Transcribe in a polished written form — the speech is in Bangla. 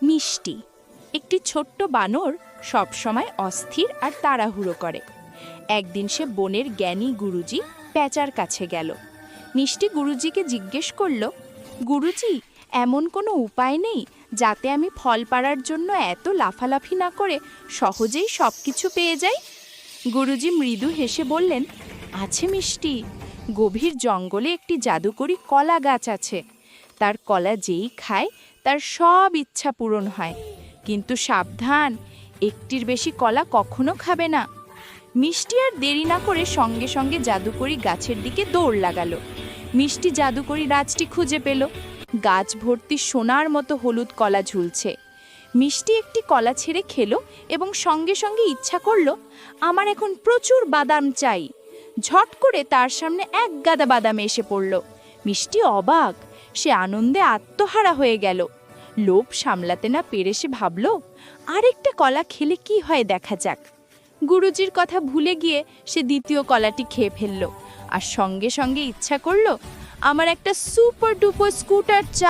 মিষ্টি একটি ছোট্ট বানর সবসময় অস্থির আর তাড়াহুড়ো করে। একদিন সে বনের জ্ঞানী গুরুজি প্যাঁচার কাছে গেল। মিষ্টি গুরুজিকে জিজ্ঞেস করল, গুরুজি, এমন কোনো উপায় নেই যাতে আমি ফল পাড়ার জন্য এত লাফালাফি না করে সহজেই সব কিছু পেয়ে যাই? গুরুজি মৃদু হেসে বললেন, আছে মিষ্টি। গভীর জঙ্গলে একটি জাদুকরি কলা গাছ আছে। তার কলা যেই খায় তার সব ইচ্ছা পূরণ হয়। কিন্তু সাবধান, একটির বেশি কলা কখনো খাবে না। মিষ্টি আর দেরি না করে সঙ্গে সঙ্গে জাদুকরি গাছের দিকে দৌড় লাগালো। মিষ্টি জাদুকরি গাছটি খুঁজে পেল। গাছ ভর্তি সোনার মতো হলুদ কলা ঝুলছে। মিষ্টি একটি কলা ছেড়ে খেলো এবং সঙ্গে সঙ্গে ইচ্ছা করলো, আমার এখন প্রচুর বাদাম চাই। ঝট করে তার সামনে এক গাদা বাদাম এসে পড়ল। মিষ্টি অবাক, সে আনন্দে আত্মহারা হয়ে গেল। লোভ সামলাতে না পেরে সে ভাবল, আরেকটা কলা খেলে কি হয় দেখা যাক। গুরুজির কথা ভুলে গিয়ে সে দ্বিতীয় কলাটি খেয়ে ফেলল আর সঙ্গে সঙ্গে ইচ্ছা করলো, আমার একটা সুপার ডুপার স্কুটার চাই।